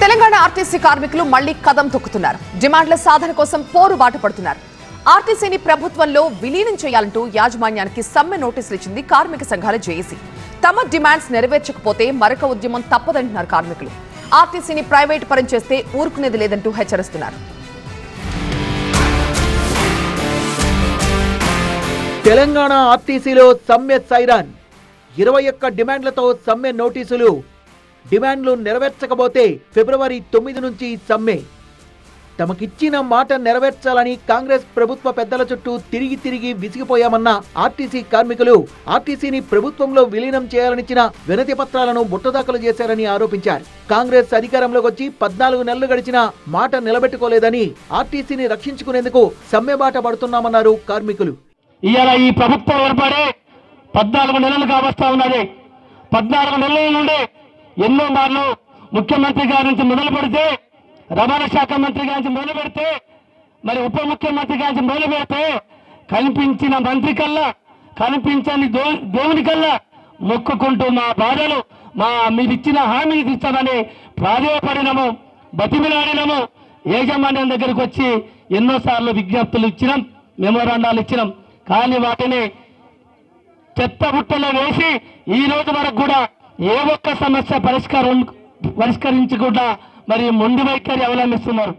Telangana RTC కార్మికులు మళ్లీ కదం తొక్కుతున్నారు. డిమాండ్ల సాధన కోసం పోరుబాట పడుతున్నారు. ఆర్టీసీని ప్రభుత్వంలో విలీనం చేయాలంటూ యాజమాన్యానికి సమ్మె నోటీసులు ఇచ్చింది కార్మిక సంఘాల జేఏసీ. తమ డిమాండ్స్ నెరవేర్చకపోతే మరొక ఉద్యమం తప్పదంటున్నారు కార్మికులు. ఆర్టీసీని ప్రైవేట్ పరం చేస్తే ఊరుకునేది లేదంటూ హెచ్చరిస్తున్నారు. తెలంగాణ ఆర్టీసీలో సమ్మె సైరాన్. 21 డిమాండ్లతో సమ్మె నోటీసులు. డిమాండ్లు నెరవేర్చకపోతే ఫిబ్రవరి 9 నుంచి సమ్మె. తమకిచ్చిన మాట నెరవేర్చాలని కాంగ్రెస్ ప్రభుత్వ పెద్దల చుట్టూ తిరిగి విసిగిపోయామన్న ఆర్టీసీ కార్మికులు ఆర్టీసీని ప్రభుత్వంలో విలీనం చేయాలనిచ్చిన వినతి పత్రాలను బుట్టదాఖలు చేశారని ఆరోపించారు. కాంగ్రెస్ అధికారంలోకి వచ్చి 14 నెలలు గడిచినా మాట నిలబెట్టుకోలేదని ఆర్టీసీని రక్షించుకునేందుకు సమ్మె బాట పడుతున్నామన్నారు కార్మికులు. ఇవాళ ఈ ప్రభుత్వం ఏర్పడే 14 నెలలు కావస్తా ఉన్నది. 14 నెలల నుండి ఎన్నో మార్లు ముఖ్యమంత్రి గారి నుంచి మొదలు పెడితే, రవాణా శాఖ మంత్రి గారి నుంచి మొదలు పెడితే, మరి ఉప ముఖ్యమంత్రి గారి నుంచి మొదలు పెడితే, కనిపించిన మంత్రి కల్లా కనిపించని దేవుని కల్లా మొక్కుకుంటూ మా బాధలు మీరు ఇచ్చిన హామీ ఇస్తామని ప్రాధేయపడినము, బతిమిలాడినము. యాజమాన్యం దగ్గరికి వచ్చి ఎన్నోసార్లు విజ్ఞప్తులు ఇచ్చినాం, మెమోరాండాలు ఇచ్చినాం. కానీ వాటిని చెత్త బుట్టలో వేసి ఈ రోజు వరకు కూడా ఏ ఒక్క సమస్య పరిష్కరించకుండా మరి మొండి వైఖరి అవలంబిస్తున్నారు.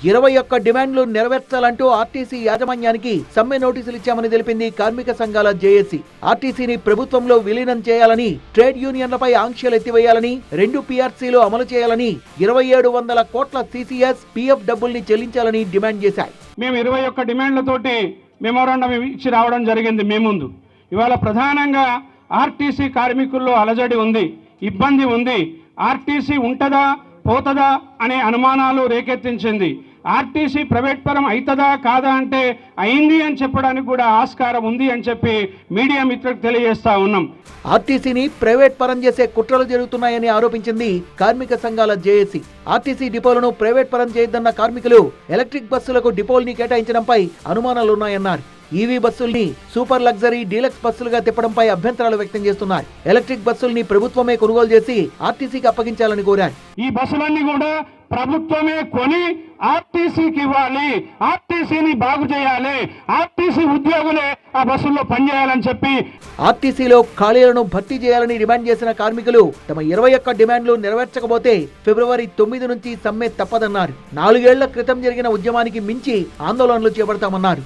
21 డిమాండ్లు నెరవేర్చాలంటూ ఆర్టీసీ యాజమాన్యానికి సమ్మె నోటీసులు ఇచ్చామని తెలిపింది కార్మిక సంఘాల జేఏసీ. ఆర్టీసీని ప్రభుత్వంలో విలీనం చేయాలని, ట్రేడ్ యూనియన్లపై ఆంక్షలు ఎత్తివేయాలని, 2 పీఆర్సీలు అమలు చేయాలని, 2700 కోట్ల సీసీఎస్ పీఎఫ్ డబ్బుల్ని చెల్లించాలని డిమాండ్ చేశాయి. మేము 21 డిమాండ్లతోటి మెమోరాండం ఇచ్చి రావడం జరిగింది. మీ ముందు ఇవాళ ప్రధానంగా ఆర్టీసీ కార్మికుల్లో అలజడి ఉంది, ఇబ్బంది ఉంది. ఆర్టీసీ ఉంటదా పోతదా అనే అనుమానాలు రేకెత్తించింది. ఆర్టీసీ ప్రైవేట్ పరం అవుతుందా కాదా అంటే అయింది అని చెప్పడానికి కూడా ఆస్కారం ఉంది అని చెప్పి మీడియా మిత్రులకు తెలియజేస్తా ఉన్నాం. ఆర్టీసీని ప్రైవేట్ పరం చేసే కుట్రలు జరుగుతున్నాయని ఆరోపించింది కార్మిక సంఘాల జేఏసీ. ఆర్టీసీ డిపోలను ప్రైవేట్ పరం చేయొద్దన్న కార్మికులు ఎలక్ట్రిక్ బస్సులకు డిపోల్ని కేటాయించడంపై అనుమానాలున్నాయన్నారు. ఈవీ బస్సుల్ని సూపర్ లగ్జరీ డీలక్స్ బస్సులుగా తిప్పడంపై అభ్యంతరాలు వ్యక్తం చేస్తున్నారు. ఎలక్ట్రిక్ బస్సుల్ని ప్రభుత్వమే కొనుగోలు చేసి ఆర్టీసీకి అప్పగించాలని కోరారు. ఈ బస్సులన్నీ కూడా ప్రభుత్వమే కొని ఆర్టీసీకి ఇవ్వాలి, ఆర్టీసీని బాగు చేయాలి, ఆర్టీసీ ఉద్యోగులే ఆ బస్సుల్లో పనిచేయాలని చెప్పి ఆర్టీసీలో ఖాళీలను భర్తీ చేయాలని డిమాండ్ చేసిన కార్మికులు తమ 21 డిమాండ్లు నెరవేర్చకపోతే ఫిబ్రవరి 9 నుంచి సమ్మె తప్పదన్నారు. 4 ఏళ్ల క్రితం జరిగిన ఉద్యమానికి మించి ఆందోళనలు చేపడతామన్నారు.